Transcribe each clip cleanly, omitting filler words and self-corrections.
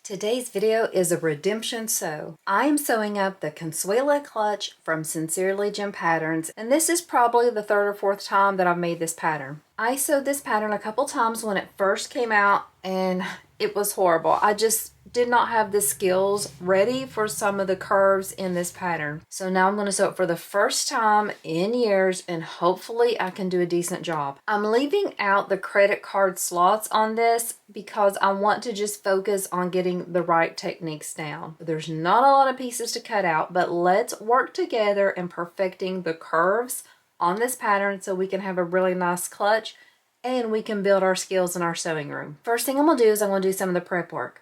Today's video is a redemption sew. I am sewing up the Consuela clutch from Sincerely Gem Patterns, and this is probably the third or fourth time that I've made this pattern. I sewed this pattern a couple times when it first came out, and it was horrible. I just did not have the skills ready for some of the curves in this pattern. So now I'm going to sew it for the first time in years, and hopefully I can do a decent job. I'm leaving out the credit card slots on this because I want to just focus on getting the right techniques down. There's not a lot of pieces to cut out, but let's work together in perfecting the curves on this pattern so we can have a really nice clutch and we can build our skills in our sewing room. First thing I'm going to do is I'm going to do some of the prep work.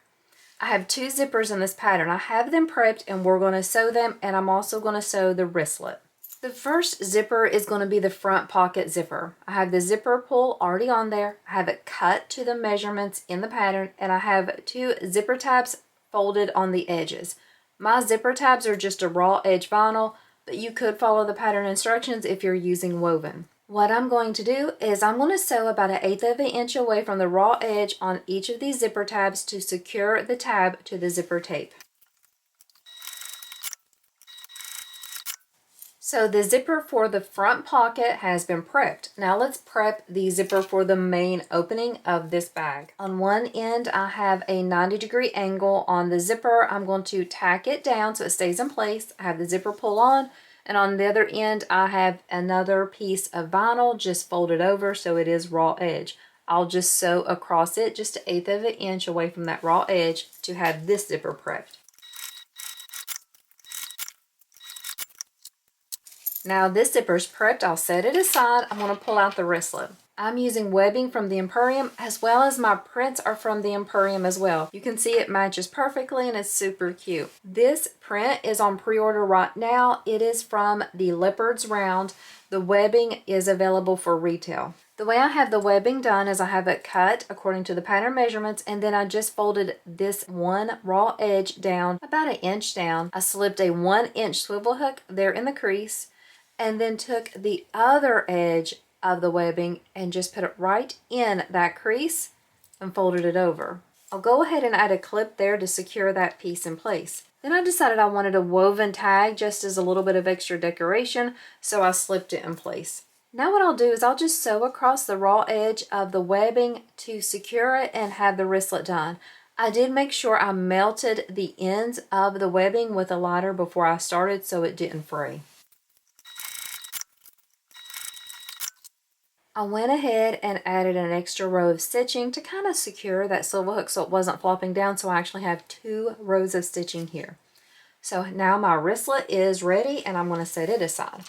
I have two zippers in this pattern. I have them prepped and we're going to sew them, and I'm also going to sew the wristlet. The first zipper is going to be the front pocket zipper. I have the zipper pull already on there. I have it cut to the measurements in the pattern, and I have two zipper tabs folded on the edges. My zipper tabs are just a raw edge vinyl, but you could follow the pattern instructions if you're using woven. What I'm going to do is I'm going to sew about 1/8 of an inch away from the raw edge on each of these zipper tabs to secure the tab to the zipper tape. So the zipper for the front pocket has been prepped. Now let's prep the zipper for the main opening of this bag. On one end I have a 90-degree angle on the zipper. I'm going to tack it down so it stays in place. I have the zipper pull on, and on the other end I have another piece of vinyl just folded over so it is raw edge. I'll just sew across it just 1/8 of an inch away from that raw edge to have this zipper prepped. Now this zipper is prepped. I'll set it aside. I'm going to pull out the wristlet. I'm using webbing from the Emporium, as well as my prints are from the Emporium as well. You can see it matches perfectly and it's super cute. This print is on pre-order right now. It is from the Leopard's Round. The webbing is available for retail. The way I have the webbing done is I have it cut according to the pattern measurements, and then I just folded this one raw edge down about 1 inch down. I slipped a 1-inch swivel hook there in the crease, and then took the other edge of the webbing and just put it right in that crease and folded it over. I'll go ahead and add a clip there to secure that piece in place. Then I decided I wanted a woven tag just as a little bit of extra decoration, so I slipped it in place. Now what I'll do is I'll just sew across the raw edge of the webbing to secure it and have the wristlet done. I did make sure I melted the ends of the webbing with a lighter before I started so it didn't fray. I went ahead and added an extra row of stitching to kind of secure that swivel hook so it wasn't flopping down, so I actually have 2 rows of stitching here. So now my wristlet is ready and I'm going to set it aside.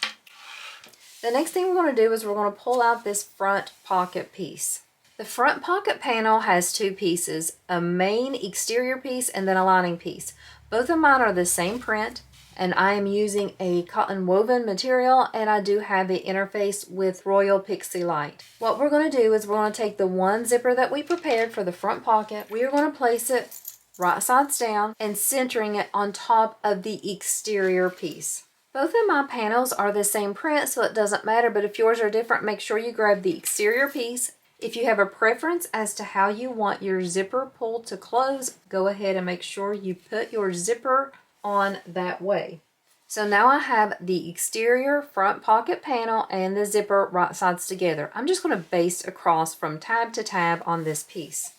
The next thing we're going to do is we're going to pull out this front pocket piece. The front pocket panel has 2 pieces, a main exterior piece and then a lining piece. Both of mine are the same print, and I am using a cotton woven material, and I do have the interface with Royal Pixie Light. What we're going to do is we're going to take the one zipper that we prepared for the front pocket. We are going to place it right sides down and centering it on top of the exterior piece. Both of my panels are the same print, so it doesn't matter, but if yours are different, make sure you grab the exterior piece. If you have a preference as to how you want your zipper pull to close, go ahead and make sure you put your zipper on that way. So now I have the exterior front pocket panel and the zipper right sides together. I'm just going to baste across from tab to tab on this piece.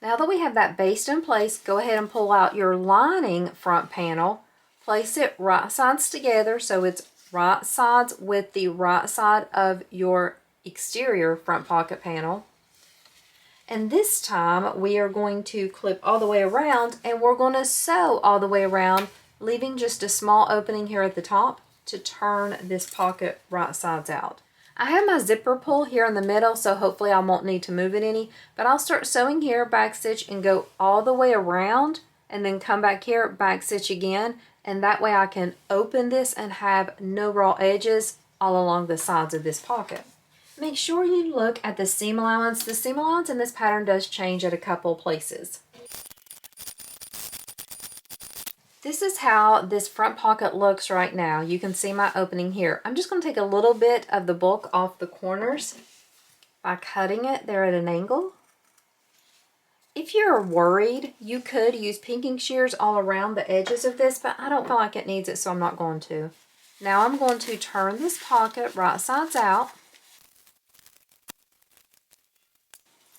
Now that we have that baste in place, go ahead and pull out your lining front panel. Place it right sides together so it's right sides with the right side of your exterior front pocket panel. And this time we are going to clip all the way around, and we're going to sew all the way around, leaving just a small opening here at the top to turn this pocket right sides out. I have my zipper pull here in the middle, so hopefully I won't need to move it any, but I'll start sewing here, back stitch, and go all the way around, and then come back here, back stitch again, and that way I can open this and have no raw edges all along the sides of this pocket. Make sure you look at the seam allowance. The seam allowance in this pattern does change at a couple places. This is how this front pocket looks right now. You can see my opening here. I'm just going to take a little bit of the bulk off the corners by cutting it there at an angle. If you're worried, you could use pinking shears all around the edges of this, but I don't feel like it needs it, so I'm not going to. Now I'm going to turn this pocket right sides out.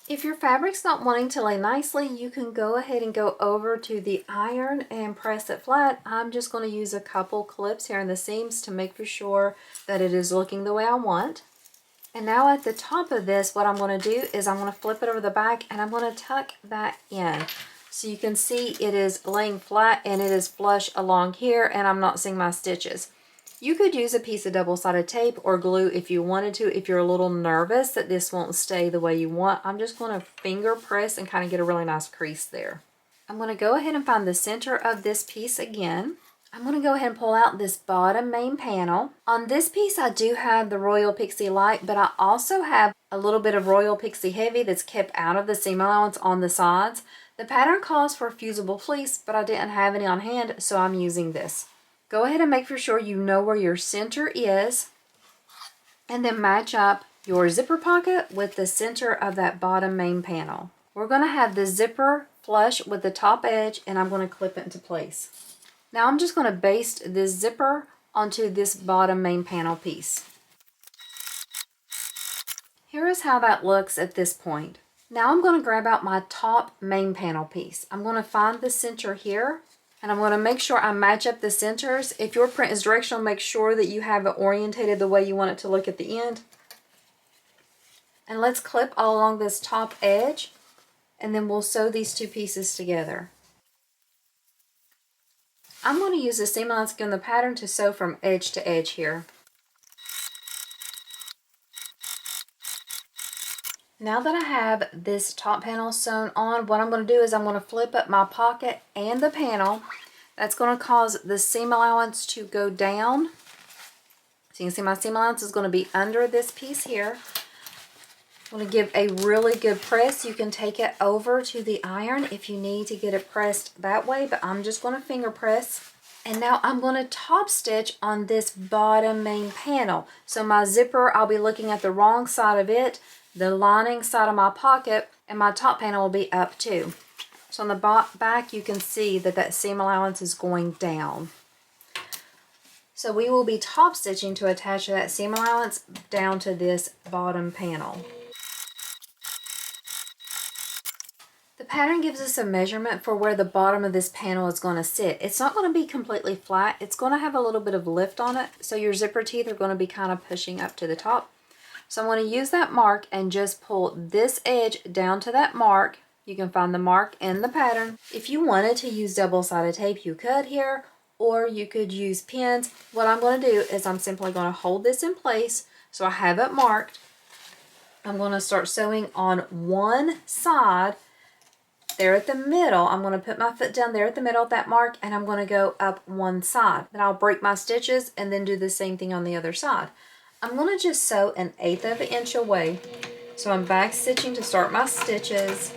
If your fabric's not wanting to lay nicely, you can go ahead and go over to the iron and press it flat. I'm just going to use a couple clips here in the seams to make for sure that it is looking the way I want. And now at the top of this, what I'm going to do is I'm going to flip it over the back and I'm going to tuck that in. So you can see it is laying flat and it is flush along here and I'm not seeing my stitches. You could use a piece of double-sided tape or glue if you wanted to, if you're a little nervous that this won't stay the way you want. I'm just going to finger press and kind of get a really nice crease there. I'm going to go ahead and find the center of this piece again. I'm going to go ahead and pull out this bottom main panel. On this piece I do have the Royal Pixie Light, but I also have a little bit of Royal Pixie Heavy that's kept out of the seam allowance on the sides. The pattern calls for fusible fleece, but I didn't have any on hand, so I'm using this. Go ahead and make for sure you know where your center is, and then match up your zipper pocket with the center of that bottom main panel. We're going to have the zipper flush with the top edge, and I'm going to clip it into place. Now I'm just going to baste this zipper onto this bottom main panel piece. Here is how that looks at this point. Now I'm going to grab out my top main panel piece. I'm going to find the center here, and I'm going to make sure I match up the centers. If your print is directional, make sure that you have it orientated the way you want it to look at the end. And let's clip all along this top edge, and then we'll sew these two pieces together. I'm going to use the seam allowance in the pattern to sew from edge to edge here. Now that I have this top panel sewn on, what I'm going to do is I'm going to flip up my pocket and the panel. That's going to cause the seam allowance to go down. So you can see my seam allowance is going to be under this piece here. I'm going to give a really good press. You can take it over to the iron if you need to get it pressed that way, but I'm just going to finger press. And now I'm going to top stitch on this bottom main panel. So my zipper, I'll be looking at the wrong side of it, the lining side of my pocket, and my top panel will be up too. So on the back you can see that that seam allowance is going down. So we will be top stitching to attach that seam allowance down to this bottom panel. The pattern gives us a measurement for where the bottom of this panel is going to sit. It's not going to be completely flat. It's going to have a little bit of lift on it, so your zipper teeth are going to be kind of pushing up to the top. So I'm going to use that mark and just pull this edge down to that mark. You can find the mark in the pattern. If you wanted to use double-sided tape, you could here, or you could use pins. What I'm going to do is I'm simply going to hold this in place so I have it marked. I'm going to start sewing on one side there at the middle. I'm going to put my foot down there at the middle of that mark, and I'm going to go up one side. Then I'll break my stitches and then do the same thing on the other side. I'm going to just sew 1/8 of an inch away. So I'm back stitching to start my stitches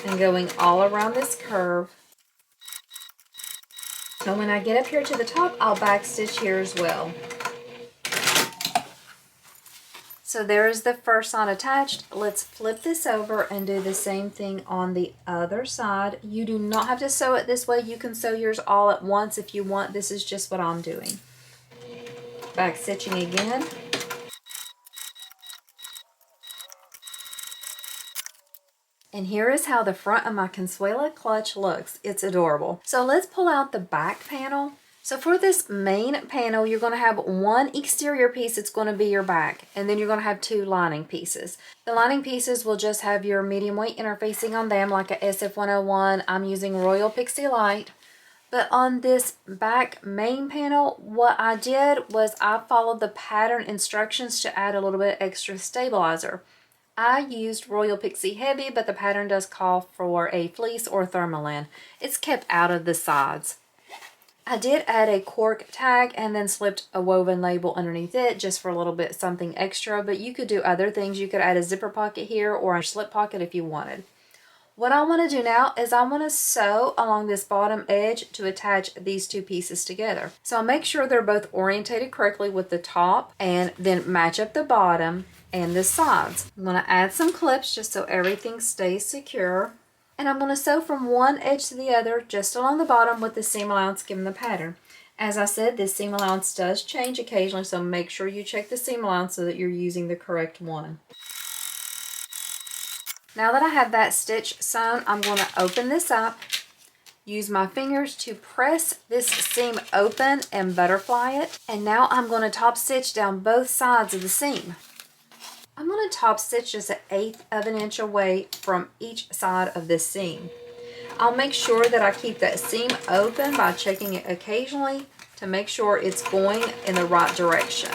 and going all around this curve. So when I get up here to the top, I'll back stitch here as well. So there is the first side attached. Let's flip this over and do the same thing on the other side. You do not have to sew it this way. You can sew yours all at once if you want. This is just what I'm doing. Back stitching again. And here is how the front of my Consuela clutch looks. It's adorable. So let's pull out the back panel. So for this main panel, you're going to have one exterior piece that's going to be your back, and then you're going to have 2 lining pieces. The lining pieces will just have your medium weight interfacing on them like a SF101. I'm using Royal Pixie Light. But on this back main panel, what I did was I followed the pattern instructions to add a little bit extra stabilizer. I used Royal Pixie Heavy, but the pattern does call for a fleece or thermalin. It's kept out of the sides. I did add a cork tag and then slipped a woven label underneath it just for a little bit something extra, but you could do other things. You could add a zipper pocket here or a slip pocket if you wanted. What I want to do now is I want to sew along this bottom edge to attach these 2 pieces together. So I'll make sure they're both orientated correctly with the top and then match up the bottom and the sides. I'm going to add some clips just so everything stays secure. And I'm going to sew from one edge to the other, just along the bottom with the seam allowance given the pattern. As I said, this seam allowance does change occasionally, so make sure you check the seam allowance so that you're using the correct one. Now that I have that stitch sewn, I'm going to open this up, use my fingers to press this seam open and butterfly it. And now I'm going to top stitch down both sides of the seam. I'm going to top stitch just 1/8 of an inch away from each side of this seam. I'll make sure that I keep that seam open by checking it occasionally to make sure it's going in the right direction.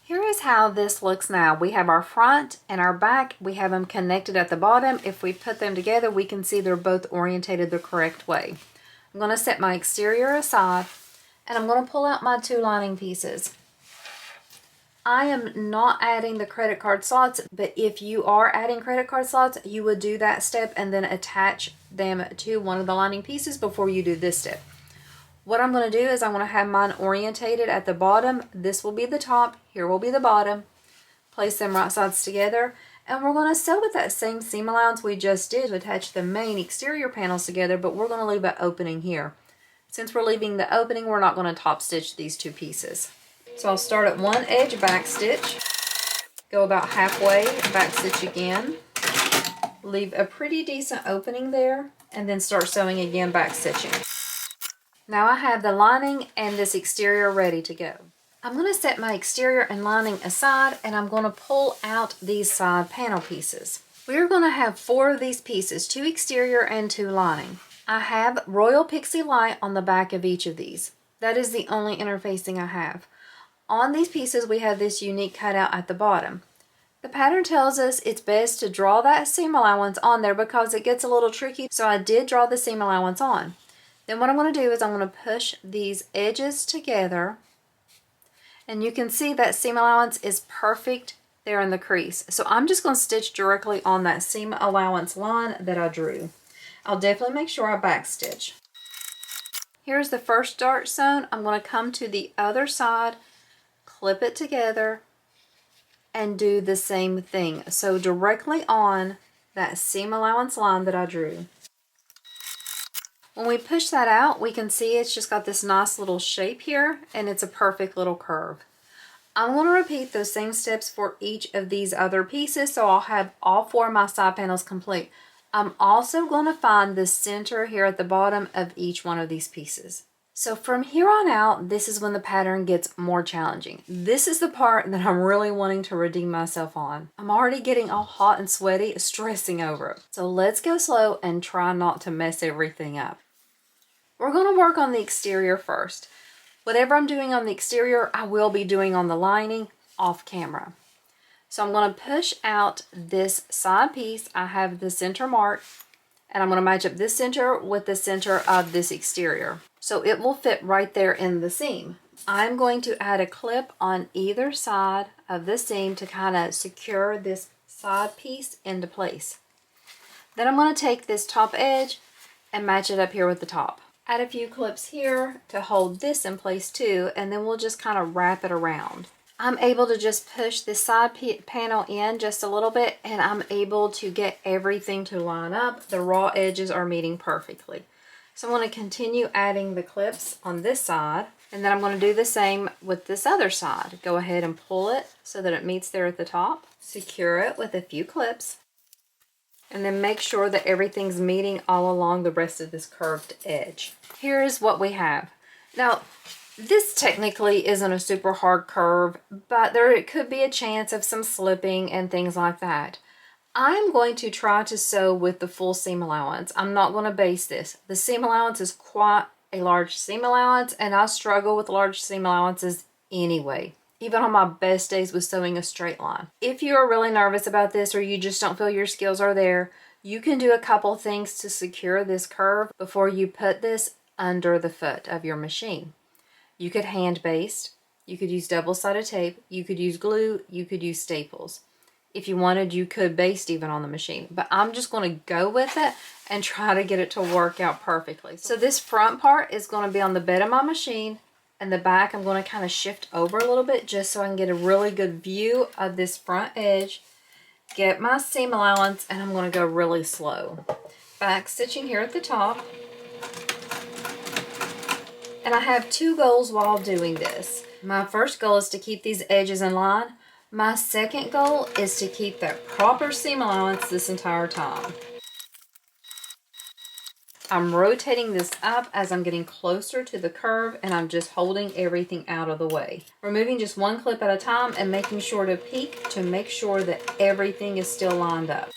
Here is how this looks now. We have our front and our back. We have them connected at the bottom. If we put them together, we can see they're both orientated the correct way. I'm going to set my exterior aside, and I'm going to pull out my 2 lining pieces. I am not adding the credit card slots, but if you are adding credit card slots, you would do that step and then attach them to one of the lining pieces before you do this step. What I'm going to do is I'm going to have mine orientated at the bottom. This will be the top, here will be the bottom. Place them right sides together, and we're going to sew with that same seam allowance we just did to attach the main exterior panels together, but we're going to leave an opening here. Since we're leaving the opening, we're not going to top stitch these 2 pieces. So I'll start at one edge, back stitch, go about halfway, back stitch again, leave a pretty decent opening there, and then start sewing again, back stitching. Now I have the lining and this exterior ready to go. I'm going to set my exterior and lining aside, and I'm going to pull out these side panel pieces. We're going to have 4 of these pieces, 2 exterior and 2 lining. I have Royal Pixie Light on the back of each of these. That is the only interfacing I have. On these pieces, we have this unique cutout at the bottom. The pattern tells us it's best to draw that seam allowance on there because it gets a little tricky, so I did draw the seam allowance on. Then what I'm going to do is I'm going to push these edges together, and you can see that seam allowance is perfect there in the crease. So I'm just going to stitch directly on that seam allowance line that I drew. I'll definitely make sure I back stitch. Here's the first dart sewn. I'm going to come to the other side, clip it together, and do the same thing. So directly on that seam allowance line that I drew. When we push that out, we can see it's just got this nice little shape here, and it's a perfect little curve. I'm going to repeat those same steps for each of these other pieces, so I'll have all 4 of my side panels complete. I'm also going to find the center here at the bottom of each one of these pieces. So from here on out, this is when the pattern gets more challenging. This is the part that I'm really wanting to redeem myself on. I'm already getting all hot and sweaty, stressing over it. So let's go slow and try not to mess everything up. We're going to work on the exterior first. Whatever I'm doing on the exterior, I will be doing on the lining off camera. So I'm going to push out this side piece. I have the center mark, and I'm going to match up this center with the center of this exterior. So it will fit right there in the seam. I'm going to add a clip on either side of the seam to kind of secure this side piece into place. Then I'm going to take this top edge and match it up here with the top. Add a few clips here to hold this in place too, and then we'll just kind of wrap it around. I'm able to just push this side panel in just a little bit, and I'm able to get everything to line up. The raw edges are meeting perfectly. So I'm going to continue adding the clips on this side, and then I'm going to do the same with this other side. Go ahead and pull it so that it meets there at the top. Secure it with a few clips, and then make sure that everything's meeting all along the rest of this curved edge. Here is what we have. Now, this technically isn't a super hard curve, but there could be a chance of some slipping and things like that. I'm going to try to sew with the full seam allowance. I'm not going to base this. The seam allowance is quite a large seam allowance, and I struggle with large seam allowances anyway, even on my best days with sewing a straight line. If you are really nervous about this, or you just don't feel your skills are there, you can do a couple things to secure this curve before you put this under the foot of your machine. You could hand baste, you could use double-sided tape, you could use glue, you could use staples. If you wanted, you could baste even on the machine, but I'm just going to go with it and try to get it to work out perfectly. So this front part is going to be on the bed of my machine, and the back I'm going to kind of shift over a little bit just so I can get a really good view of this front edge get my seam allowance, and I'm going to go really slow. Back stitching here at the top. And I have two goals while doing this. My first goal is to keep these edges in line. My second goal is to keep that proper seam allowance this entire time. I'm rotating this up as I'm getting closer to the curve, and I'm just holding everything out of the way. Removing just one clip at a time and making sure to peek to make sure that everything is still lined up.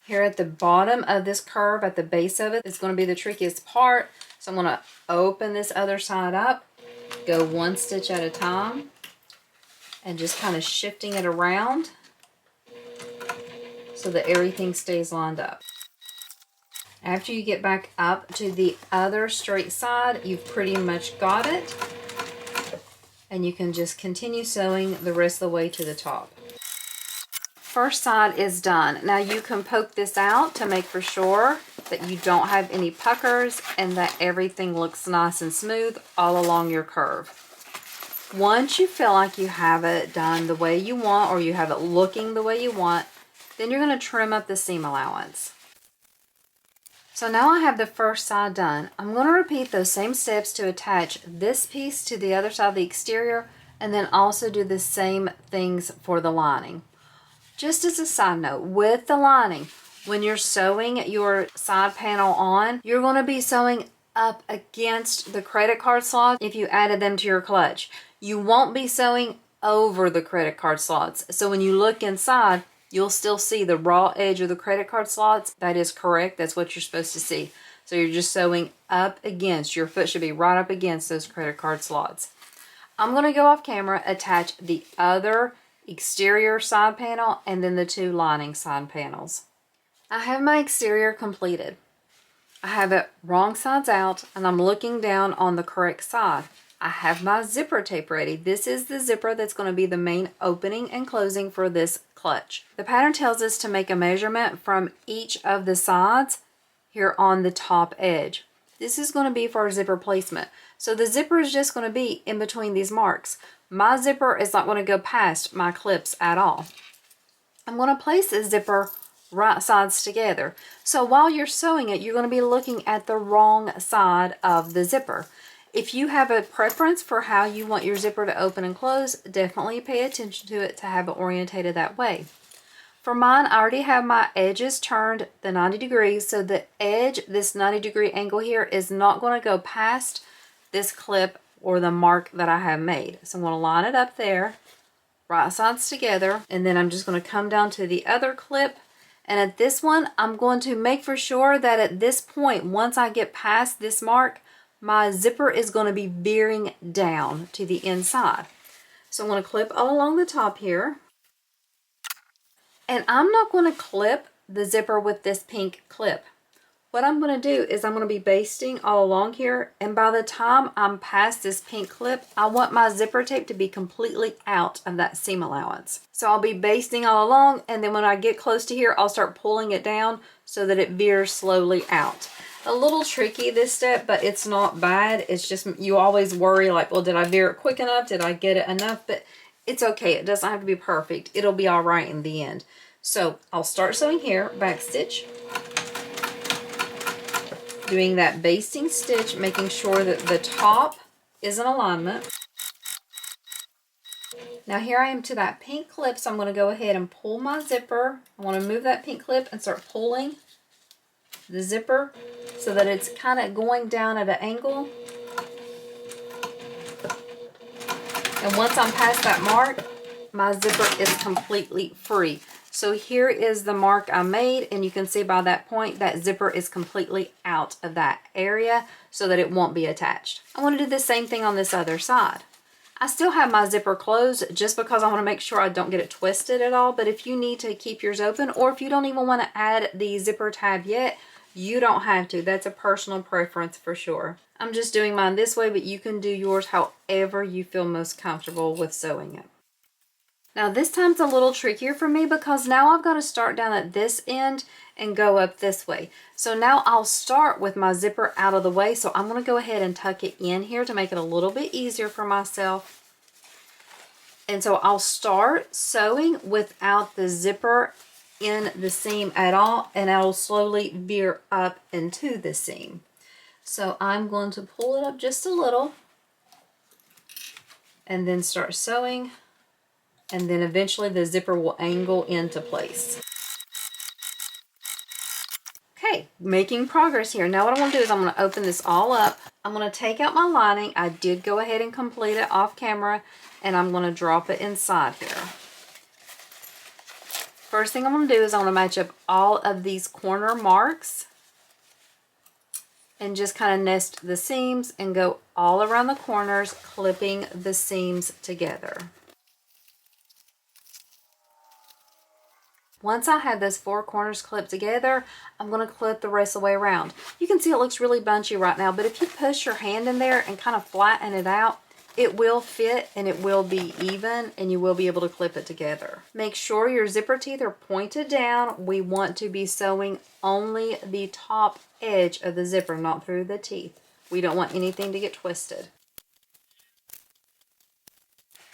Here at the bottom of this curve, at the base of it, is going to be the trickiest part. So I'm going to open this other side up, go one stitch at a time, and just kind of shifting it around so that everything stays lined up. After you get back up to the other straight side, you've pretty much got it. And you can just continue sewing the rest of the way to the top. First side is done. Now you can poke this out to make for sure that you don't have any puckers and that everything looks nice and smooth all along your curve. Once you feel like you have it done the way you want, or you have it looking the way you want, then you're going to trim up the seam allowance. So now I have the first side done. I'm going to repeat those same steps to attach this piece to the other side of the exterior, and then also do the same things for the lining. Just as a side note, with the lining, when you're sewing your side panel on, you're going to be sewing up against the credit card slots if you added them to your clutch. You won't be sewing over the credit card slots. So when you look inside, you'll still see the raw edge of the credit card slots. That is correct. That's what you're supposed to see. So you're just sewing up against, your foot should be right up against those credit card slots. I'm going to go off camera, attach the other exterior side panel, and then the two lining side panels. I have my exterior completed. I have it wrong sides out, and I'm looking down on the correct side. I have my zipper tape ready. This is the zipper that's going to be the main opening and closing for this clutch. The pattern tells us to make a measurement from each of the sides here on the top edge. This is going to be for our zipper placement. So the zipper is just going to be in between these marks. My zipper is not going to go past my clips at all. I'm going to place the zipper right sides together. So while you're sewing it, you're going to be looking at the wrong side of the zipper. If you have a preference for how you want your zipper to open and close, definitely pay attention to it to have it orientated that way. For mine, I already have my edges turned the 90 degrees, so the edge, this 90-degree angle here, is not going to go past this clip or the mark that I have made. So I'm going to line it up there, right sides together, and then I'm just going to come down to the other clip. And at this one, I'm going to make for sure that at this point, once I get past this mark, my zipper is going to be veering down to the inside. So I'm going to clip all along the top here. And I'm not going to clip the zipper with this pink clip. What I'm going to do is I'm going to be basting all along here, and by the time I'm past this pink clip, I want my zipper tape to be completely out of that seam allowance. So I'll be basting all along, and then when I get close to here, I'll start pulling it down so that it veers slowly out. A little tricky this step, but it's not bad. It's just you always worry like, well, did I veer it quick enough? Did I get it enough? But it's okay. It doesn't have to be perfect. It'll be all right in the end. So I'll start sewing here, back stitch, doing that basting stitch, making sure that the top is in alignment. Now here I am to that pink clip, so I'm going to go ahead and pull my zipper. I want to move that pink clip and start pulling the zipper so that it's kind of going down at an angle. And once I'm past that mark, my zipper is completely free. So here is the mark I made, and you can see by that point that zipper is completely out of that area so that it won't be attached. I want to do the same thing on this other side. I still have my zipper closed just because I want to make sure I don't get it twisted at all, but if you need to keep yours open, or if you don't even want to add the zipper tab yet, you don't have to. That's a personal preference for sure. I'm just doing mine this way, but you can do yours however you feel most comfortable with sewing it. Now this time's a little trickier for me because now I've got to start down at this end and go up this way. So now I'll start with my zipper out of the way. So I'm going to go ahead and tuck it in here to make it a little bit easier for myself. And so I'll start sewing without the zipper in the seam at all, and I'll slowly veer up into the seam. So I'm going to pull it up just a little and then start sewing, and then eventually the zipper will angle into place. Okay, making progress here. Now what I want to do is I'm going to open this all up. I'm going to take out my lining. I did go ahead and complete it off camera, and I'm going to drop it inside here. First thing I'm going to do is I'm going to match up all of these corner marks and just kind of nest the seams and go all around the corners, clipping the seams together. Once I have those 4 corners clipped together, I'm going to clip the rest of the way around. You can see it looks really bunchy right now, but if you push your hand in there and kind of flatten it out, it will fit and it will be even, and you will be able to clip it together. Make sure your zipper teeth are pointed down. We want to be sewing only the top edge of the zipper, not through the teeth. We don't want anything to get twisted.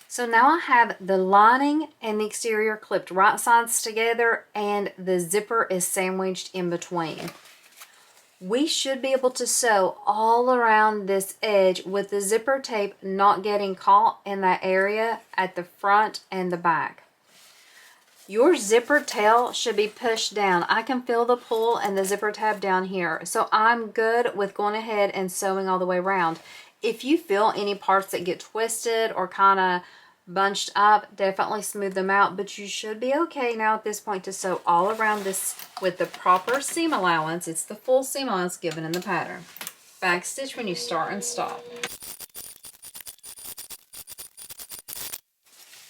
So now I have the lining and the exterior clipped right sides together, and the zipper is sandwiched in between. We should be able to sew all around this edge with the zipper tape not getting caught in that area at the front and the back. Your zipper tail should be pushed down. I can feel the pull and the zipper tab down here. So I'm good with going ahead and sewing all the way around. If you feel any parts that get twisted or kind of bunched up, definitely smooth them out, but you should be okay now at this point to sew all around this with the proper seam allowance. It's the full seam allowance given in the pattern. Backstitch when you start and stop.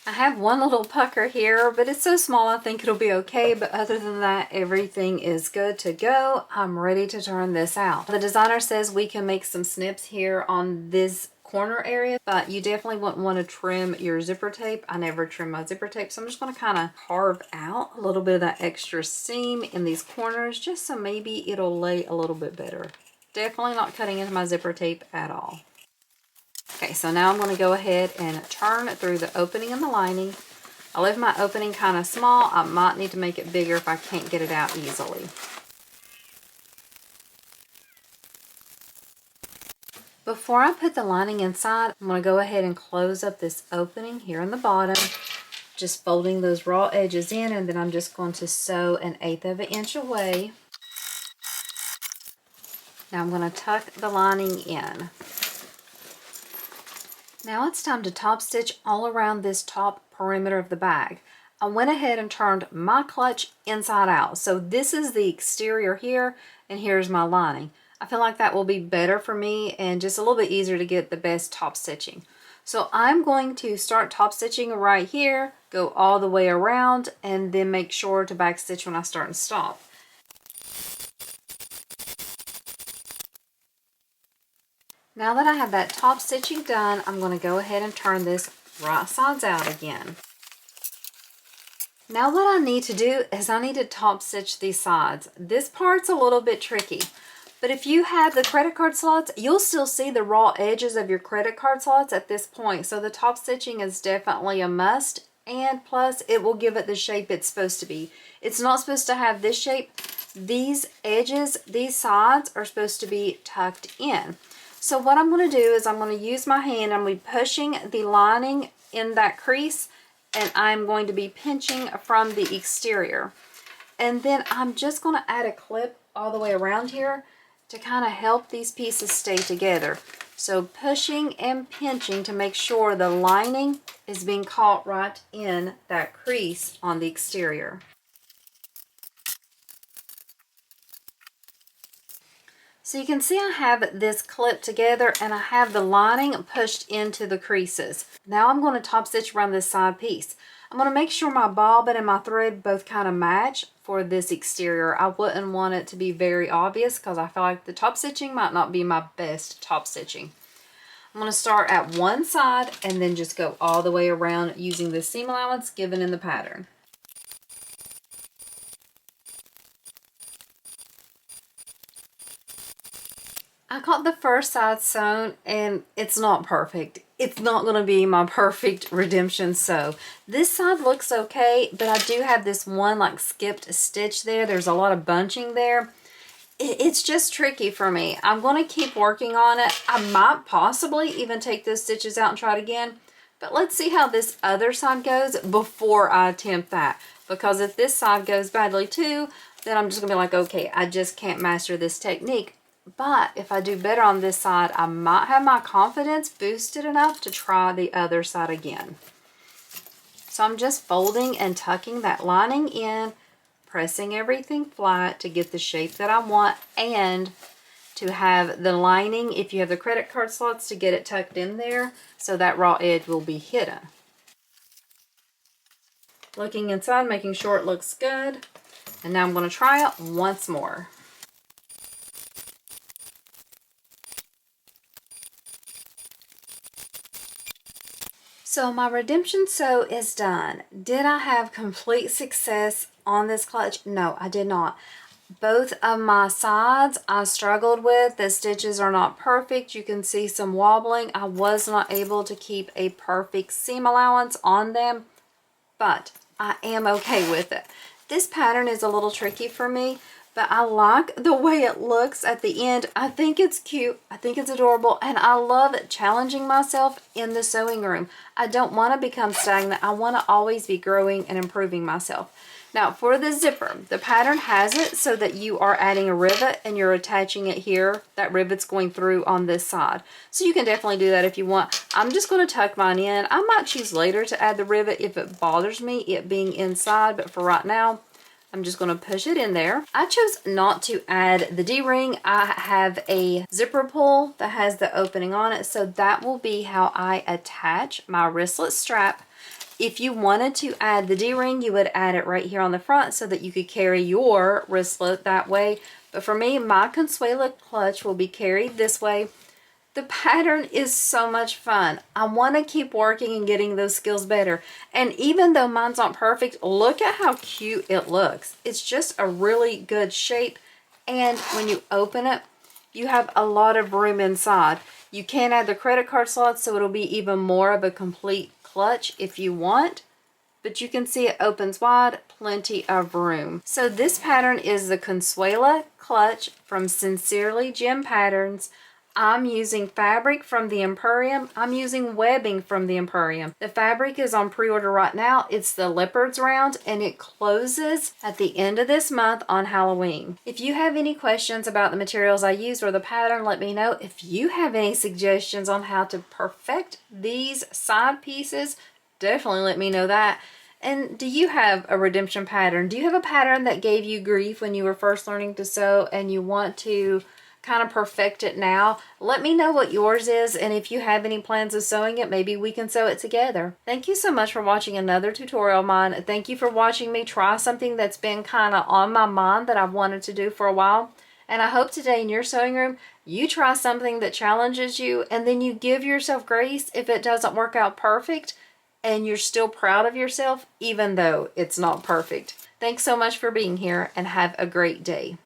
I have one little pucker here, but it's so small I think it'll be okay, but other than that, everything is good to go. I'm ready to turn this out. The designer says we can make some snips here on this corner area, but you definitely wouldn't want to trim your zipper tape. I never trim my zipper tape, so I'm just going to kind of carve out a little bit of that extra seam in these corners just so maybe it'll lay a little bit better. Definitely not cutting into my zipper tape at all. Okay, so now I'm going to go ahead and turn through the opening in the lining. I leave my opening kind of small. I might need to make it bigger if I can't get it out easily. Before I put the lining inside, I'm going to go ahead and close up this opening here in the bottom, just folding those raw edges in, and then I'm just going to sew 1/8 of an inch away. Now I'm going to tuck the lining in. Now it's time to top stitch all around this top perimeter of the bag. I went ahead and turned my clutch inside out. So this is the exterior here, and here's my lining. I feel like that will be better for me and just a little bit easier to get the best top stitching. So I'm going to start top stitching right here, go all the way around, and then make sure to back stitch when I start and stop. Now that I have that top stitching done, I'm going to go ahead and turn this right sides out again. Now what I need to do is I need to top stitch these sides. This part's a little bit tricky, but if you have the credit card slots, you'll still see the raw edges of your credit card slots at this point. So the top stitching is definitely a must, and plus it will give it the shape it's supposed to be. It's not supposed to have this shape. These edges, these sides are supposed to be tucked in. So what I'm going to do is I'm going to use my hand. I'm going to be pushing the lining in that crease, and I'm going to be pinching from the exterior. And then I'm just going to add a clip all the way around here to kind of help these pieces stay together. So pushing and pinching to make sure the lining is being caught right in that crease on the exterior. So you can see I have this clip together and I have the lining pushed into the creases. Now I'm going to top stitch around this side piece. I'm going to make sure my bobbin and my thread both kind of match for this exterior. I wouldn't want it to be very obvious because I feel like the top stitching might not be my best top stitching. I'm going to start at one side and then just go all the way around using the seam allowance given in the pattern. I got the first side sewn and it's not perfect. it's not going to be my perfect redemption sew. This side looks okay, but I do have this one like skipped stitch there. There's a lot of bunching there. It's just tricky for me. I'm going to keep working on it. I might possibly even take those stitches out and try it again. But let's see how this other side goes before I attempt that. Because if this side goes badly too, then I'm just going to be like, okay, I just can't master this technique. But if I do better on this side, I might have my confidence boosted enough to try the other side again. So I'm just folding and tucking that lining in, pressing everything flat to get the shape that I want, and to have the lining, if you have the credit card slots, to get it tucked in there so that raw edge will be hidden. Looking inside, making sure it looks good. And now I'm going to try it once more. So my redemption sew is done. Did I have complete success on this clutch? No, I did not. Both of my sides I struggled with. The stitches are not perfect. You can see some wobbling. I was not able to keep a perfect seam allowance on them, but I am okay with it. This pattern is a little tricky for me, but I like the way it looks at the end. I think it's cute. I think it's adorable, and I love challenging myself in the sewing room. I don't want to become stagnant. I want to always be growing and improving myself. Now for the zipper, the pattern has it so that you are adding a rivet and you're attaching it here. That rivet's going through on this side. So you can definitely do that if you want. I'm just going to tuck mine in. I might choose later to add the rivet if it bothers me, it being inside, but for right now, I'm just going to push it in there. I chose not to add the D-ring. I have a zipper pull that has the opening on it, so that will be how I attach my wristlet strap. If you wanted to add the D-ring, you would add it right here on the front so that you could carry your wristlet that way. But for me, my Consuela clutch will be carried this way. The pattern is so much fun. I want to keep working and getting those skills better. And even though mine's not perfect, look at how cute it looks. It's just a really good shape. And when you open it, you have a lot of room inside. You can add the credit card slots, so it'll be even more of a complete clutch if you want, but you can see it opens wide, plenty of room. So this pattern is the Consuela clutch from Sincerely Gem Patterns. I'm using fabric from the Emporium. I'm using webbing from the Emporium. The fabric is on pre-order right now. It's the Leopard's Round, and it closes at the end of this month on Halloween. If you have any questions about the materials I used or the pattern, let me know. If you have any suggestions on how to perfect these side pieces, definitely let me know that. And do you have a redemption pattern? Do you have a pattern that gave you grief when you were first learning to sew and you want to kind of perfect it now? Let me know what yours is, and if you have any plans of sewing it, maybe we can sew it together. Thank you so much for watching another tutorial of mine. Thank you for watching me try something that's been kind of on my mind that I've wanted to do for a while. And I hope today in your sewing room, you try something that challenges you, and then you give yourself grace if it doesn't work out perfect, and you're still proud of yourself even though it's not perfect. Thanks so much for being here, and have a great day.